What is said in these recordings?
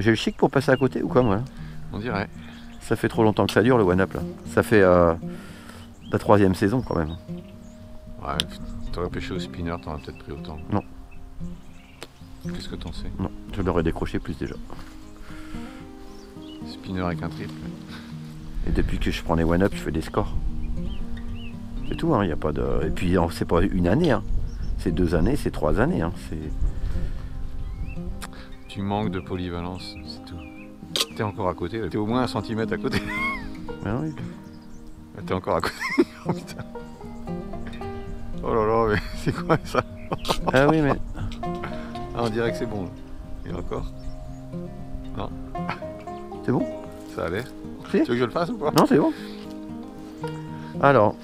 J'ai le chic pour passer à côté ou quoi moi? On dirait. Ça fait trop longtemps que ça dure le one-up là. Ça fait la 3e saison quand même. Ouais, t'aurais pêché au spinner, t'en as peut-être pris autant. Non. Qu'est-ce que t'en sais? Non, je l'aurais décroché plus déjà. Spinner avec un triple. Et depuis que je prends les one-up, je fais des scores. C'est tout, hein, y a pas de. Et puis c'est pas une année, hein. C'est 2 années, c'est 3 années. Hein. Tu manques de polyvalence, c'est tout. T'es encore à côté, t'es au moins 1 centimètre à côté. Ah oui. T'es encore à côté. Oh putain. Oh là là, mais c'est quoi ça? Ah oui, mais. Ah, on dirait que c'est bon. Là. Et encore? Non. C'est bon? Ça a l'air. Si. Tu veux que je le fasse ou pas? Non, c'est bon. Alors,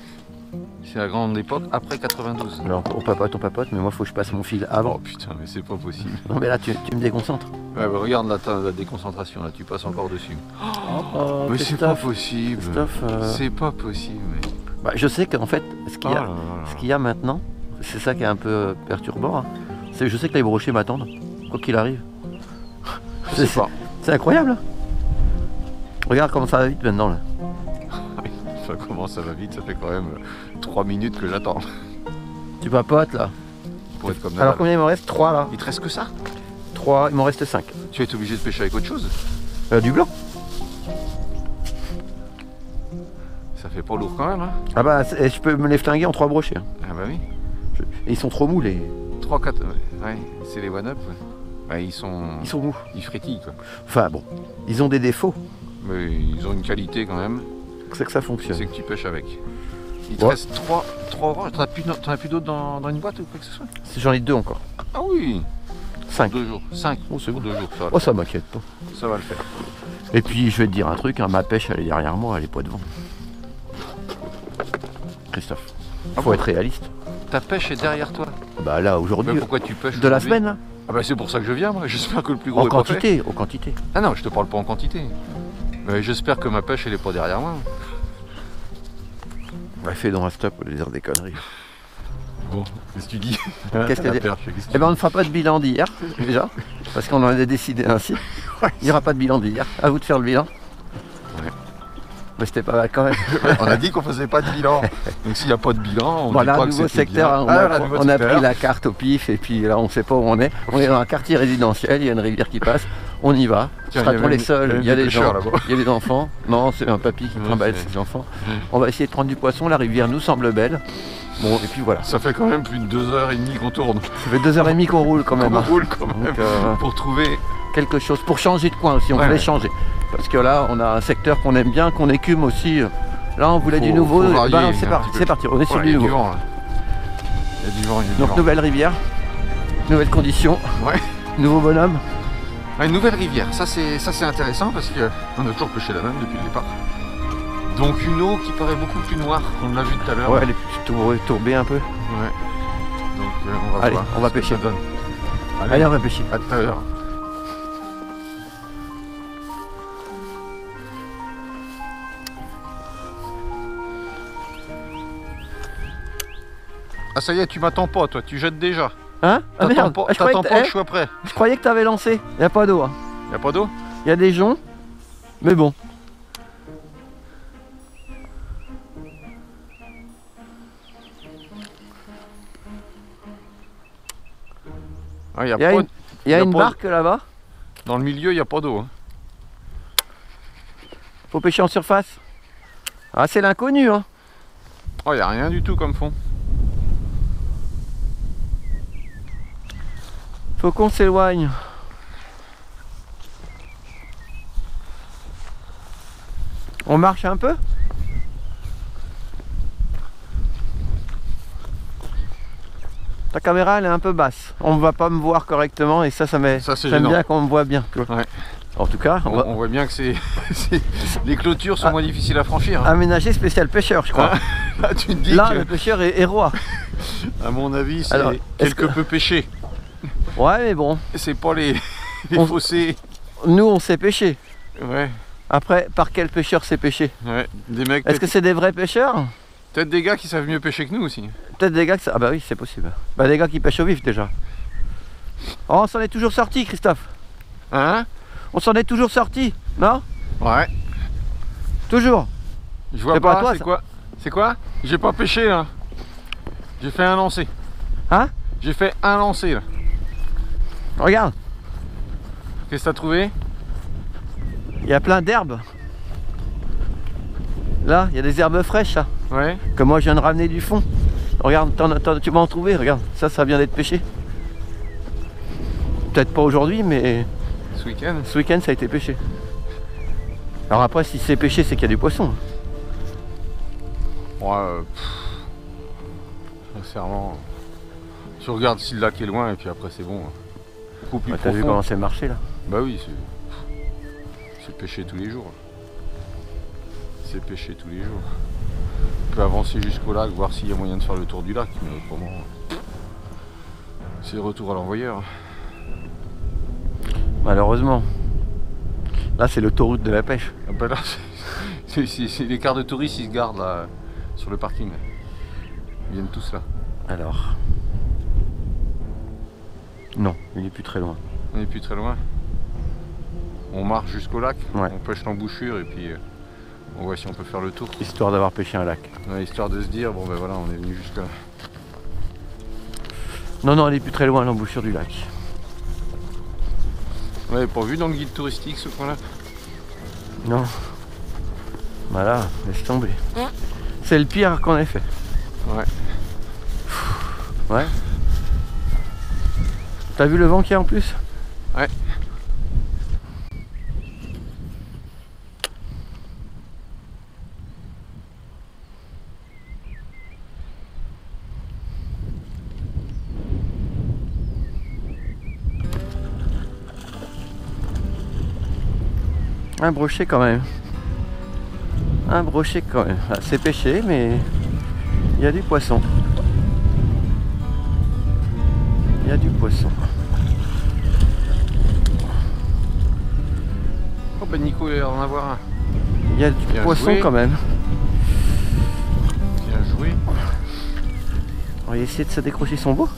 C'est la grande époque après 92. on papote, mais moi faut que je passe mon fil avant. Oh putain, mais c'est pas possible. Non mais là tu me déconcentres. Ouais, bah regarde la déconcentration, là, tu passes encore dessus. Oh, Mais c'est pas possible. Christophe, C'est pas possible, mais... Bah, je sais qu'en fait, ce qu'il y, Oh là là là. ce qu'il y a maintenant, c'est ça qui est un peu perturbant. Hein. Je sais que les brochets m'attendent, quoi qu'il arrive. Je sais pas. C'est incroyable. Hein. Regarde comment ça va vite maintenant là. Ça commence, ça va vite, ça fait quand même 3 minutes que j'attends. Tu papotes là. Pour être comme Alors Nadal. combien il m'en reste? 3 là. Il te reste que ça? 3, il m'en reste 5. Tu vas être obligé de pêcher avec autre chose? Du blanc. Ça fait pas lourd quand même, hein? Ah bah je peux me les flinguer en 3 brochets. Hein. Ah bah oui. Et ils sont trop mous les. 3, 4, ouais, c'est les one-up. Ouais, ils sont mous. Ils frétillent quoi. Enfin bon, ils ont des défauts. Mais ils ont une qualité quand même. C'est que ça fonctionne. C'est que tu pêches avec. Il te Ouais. reste 3 oranges. T'en as plus d'autres dans une boîte ou quoi que ce soit? J'en ai 2 encore. Ah oui. 5. 2 jours. 5. Oh, c'est Pour bon. 2 jours, ça va. Oh ça m'inquiète pas. Ça va le faire. Et puis je vais te dire un truc, hein, ma pêche elle est derrière moi, elle est pas devant. Christophe, Ah faut bon? être réaliste. Ta pêche est derrière toi. Bah là Mais aujourd'hui, pourquoi tu pêches de la aujourd'hui? semaine là, Ah bah c'est pour ça que je viens moi. J'espère que le plus gros en est pas fait. quantité, en quantité. Ah non, je te parle pas en quantité. Mais j'espère que ma pêche elle est pas derrière moi. Ouais, fais donc un stop pour dire des conneries. Bon, qu'est-ce que tu dis? Qu'est-ce La qu'elle dit? perche, qu'est-ce que Eh ben on ne fera pas de bilan d'hier, déjà, parce qu'on en a décidé ainsi. Il n'y aura pas de bilan d'hier, à vous de faire le bilan. Ouais. Mais c'était pas mal quand même. On a dit qu'on faisait pas de bilan. Donc s'il n'y a pas de bilan, on Voilà, dit pas que nouveau c'était secteur, bien. hein, Ah, nouveau on a secteur. pris la carte au pif et puis là on sait pas où on est. On est dans un quartier résidentiel, il y a une rivière qui passe, on y va. Tiens, Ce sera il y a pour les même- seuls, il y a des des gens, pêcheurs là-bas. il y a des enfants. Non, c'est un papy qui Ouais, trimballe c'est- ses enfants. Ouais. On va essayer de prendre du poisson, la rivière nous semble belle. Bon, et puis voilà. Ça fait quand même plus de 2h30 qu'on tourne. Ça fait 2h30 qu'on roule quand même. On hein. roule quand même Donc, pour trouver. quelque chose pour changer de coin aussi, on Ouais, voulait ouais. changer. Parce que là, on a un secteur qu'on aime bien, qu'on écume aussi. Là, on voulait Faut- du nouveau. faut varier Ben, un c'est petit peu. parti, on est sur Ouais, du il y a du nouveau. vent là. Il y a du vent, il y a du Donc, vent. nouvelle rivière, nouvelles conditions, Ouais. nouveau bonhomme. Ah, une nouvelle rivière, ça c'est intéressant parce qu'on a toujours pêché la même depuis le départ. Donc une eau qui paraît beaucoup plus noire, on l'a vu tout à l'heure. Ouais, elle est tourbée un peu. Ouais. Donc on va Allez, voir on va ce que pêcher. ça donne. Allez, on va pêcher. À tout à l'heure. Ah ça y est, tu m'attends pas toi, tu jettes déjà. Hein? Ah T'attends merde, pas, je croyais t'attends que, pas que je sois prêt. je croyais que t'avais lancé. Il n'y a pas d'eau. Hein. Y'a pas d'eau? Il y a des joncs, mais bon. Ah, Il y a une, il y a y a une pas- barque là-bas. Dans le milieu, il n'y a pas d'eau. Hein. Faut pêcher en surface. Ah, c'est l'inconnu, hein. Oh, il n'y a rien du tout comme fond. Faut qu'on s'éloigne. On marche un peu? Ta caméra elle est un peu basse. On ne va pas me voir correctement et ça Ça, c'est j'aime gênant. bien qu'on me voit bien. Ouais. En tout cas, on va On voit bien que les clôtures sont Ah. moins difficiles à franchir. Hein. aménager spécial pêcheur, je crois. Là, tu te dis Là, que, le pêcheur est roi. à mon avis, c'est Alors, est-ce quelque que- peu pêché. Ouais, mais bon, C'est pas les On- fossés. nous on sait pêcher. Ouais, Après, par quel pêcheur c'est pêché? ouais. Des mecs, Est-ce que c'est des vrais pêcheurs? peut-être des gars qui savent mieux pêcher que nous aussi. Peut-être des gars que ça... Ah bah oui, c'est possible. Bah des gars qui pêchent au vif déjà. Oh, on s'en est toujours sorti, Christophe. Hein? On s'en est toujours sorti, non? Ouais. Toujours. Je vois pas, c'est quoi? C'est quoi? J'ai pas pêché là. J'ai fait un lancer. Hein? J'ai fait un lancer là. Regarde. Qu'est-ce que t'as trouvé? Il y a plein d'herbes. Là, il y a des herbes fraîches là. Ouais. Que moi je viens de ramener du fond. Regarde, tu vas en trouver, regarde. Ça vient d'être pêché. Peut-être pas aujourd'hui, mais Ce week-end. ce week-end ça a été pêché. Alors après, si c'est pêché, c'est qu'il y a du poisson. Ouais, sincèrement, tu regardes si le lac est loin et puis après c'est bon. Beaucoup plus T'as vu profond. comment c'est marché là? Bah oui, c'est pêché tous les jours. C'est pêché tous les jours. On peut avancer jusqu'au lac, voir s'il y a moyen de faire le tour du lac, mais autrement, c'est retour à l'envoyeur. Malheureusement. Là, c'est l'autoroute de la pêche. Ah bah là, c'est les cars de touristes, ils se gardent là, sur le parking. Ils viennent tous là. Alors. Non, il est plus très loin. On n'est plus très loin. On marche jusqu'au lac, Ouais. on pêche l'embouchure et puis on voit si on peut faire le tour. Histoire d'avoir pêché un lac. Ouais, histoire de se dire, bon ben voilà, on est venu jusqu'à là. Non, non, elle est plus très loin, l'embouchure du lac. On l'avait pas vu dans le guide touristique ce coin-là? Non. Voilà, laisse tomber. C'est le pire qu'on ait fait. Ouais. Ouais. T'as vu le vent qu'il y a en plus? Ouais. Un brochet quand même. Un brochet quand même. Ah, c'est pêché, mais il y a du poisson. Il y a du poisson. Oh bah Nico, il a l'air d'en avoir un. Il y a du Bien poisson joué. quand même. Bien joué. On va essayer de se décrocher son beau.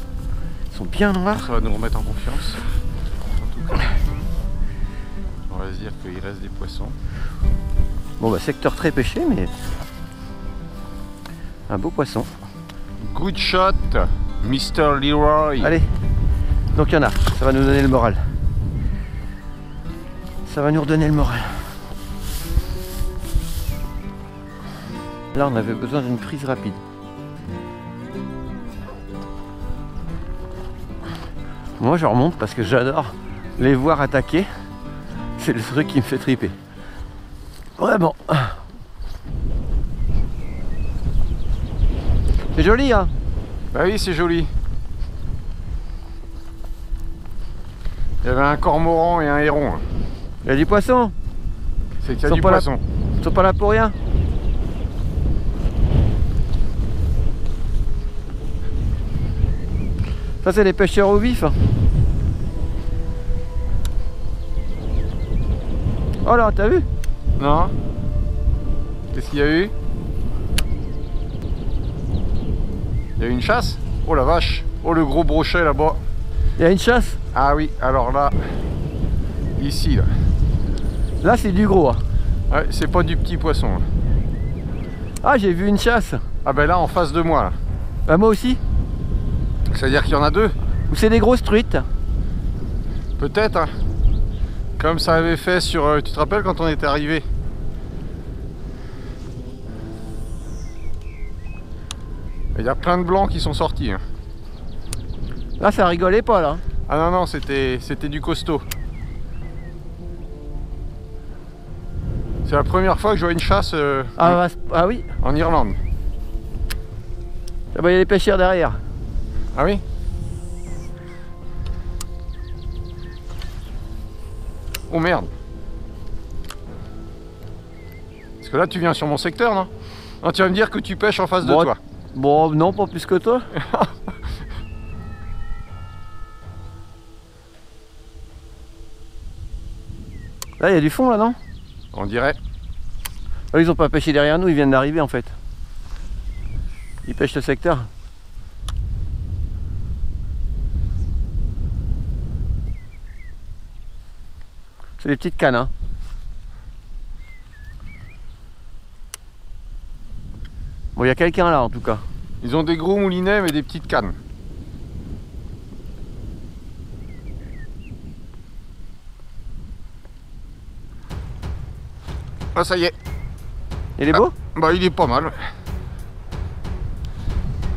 Ils sont bien noirs. Ça va nous remettre en confiance. En tout cas. On va se dire qu'il reste des poissons. Bon bah secteur très pêché, mais un beau poisson. Good shot, Mr. Leroy. Allez, donc il y en a, ça va nous donner le moral. Ça va nous redonner le moral. Là on avait besoin d'une prise rapide. Moi je remonte parce que j'adore les voir attaquer. C'est le truc qui me fait triper. Vraiment. C'est joli hein. Bah oui, c'est joli. Il y avait un cormoran et un héron. Il y a du poisson. C'est qu'il y a Ils du sont pas là. poisson. Ils sont pas là pour rien. Ça c'est les pêcheurs au vif. Oh là, t'as vu? Non? Qu'est-ce qu'il y a eu? Il y a eu une chasse? Oh la vache! Oh le gros brochet là-bas! Il y a une chasse. Ah oui, alors là, ici là. Là c'est du gros. Hein. Ouais, c'est pas du petit poisson. Là. Ah j'ai vu une chasse. Ah ben là en face de moi là. Bah moi aussi. C'est-à-dire qu'il y en a deux? Ou c'est des grosses truites. Peut-être, hein. Comme ça avait fait sur... tu te rappelles quand on était arrivé? Il y a plein de blancs qui sont sortis. Hein. Là ça rigolait pas là. Ah non, non, c'était du costaud. C'est la première fois que je vois une chasse Ah oui. en Irlande. Ah bah il y a les pêcheurs derrière. Ah oui? Oh merde. Parce que là tu viens sur mon secteur, non? Non, tu vas me dire que tu pêches en face de toi. Bon non, pas plus que toi. Là il y a du fond là non? On dirait. Ah, ils ont pas pêché derrière nous, ils viennent d'arriver en fait. Ils pêchent le secteur. C'est des petites cannes, hein. Bon, il y a quelqu'un là en tout cas. Ils ont des gros moulinets mais des petites cannes. Ah, ça y est. Il est beau? Bah, il est pas mal.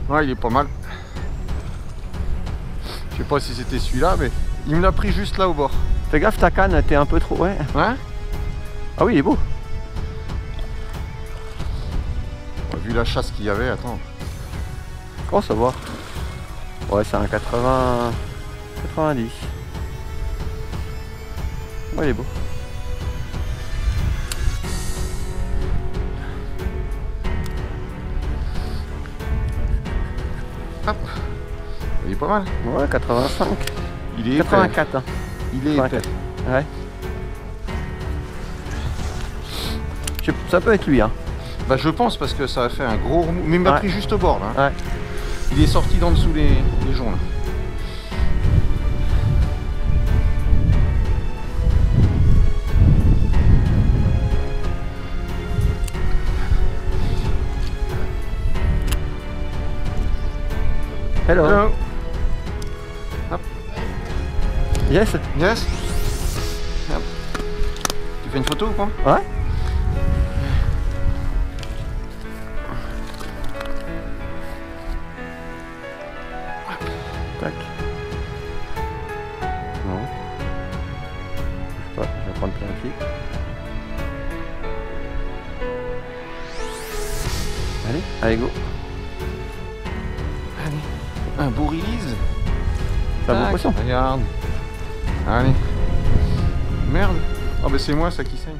Ouais, il est pas mal. Je sais pas si c'était celui-là, mais il me l'a pris juste là au bord. Fais gaffe, ta canne, t'es un peu trop... Ouais. Hein? Ah oui, il est beau. Vu la chasse qu'il y avait, attends. Comment savoir? Ouais, c'est un 80... 90. Ouais, il est beau. Hop. Il est pas mal. Ouais, 85. Il est 84. épais. Hein. Il est 84. épais. Ouais. Ça peut être lui, hein. Bah, je pense parce que ça a fait un gros remous. Mais il m'a pris juste au bord là. Ouais. Il est sorti d'en dessous les joncs là. Hello. Hello. Hop. Yes. Yes. Hop. Tu fais une photo ou quoi? Ouais. Tac. Non. Bouge pas, je vais prendre plein de pieds. Allez, allez go. Un beau release. C'est un beau poisson. Regarde. Allez. Merde. Ah bah c'est moi ça qui saigne.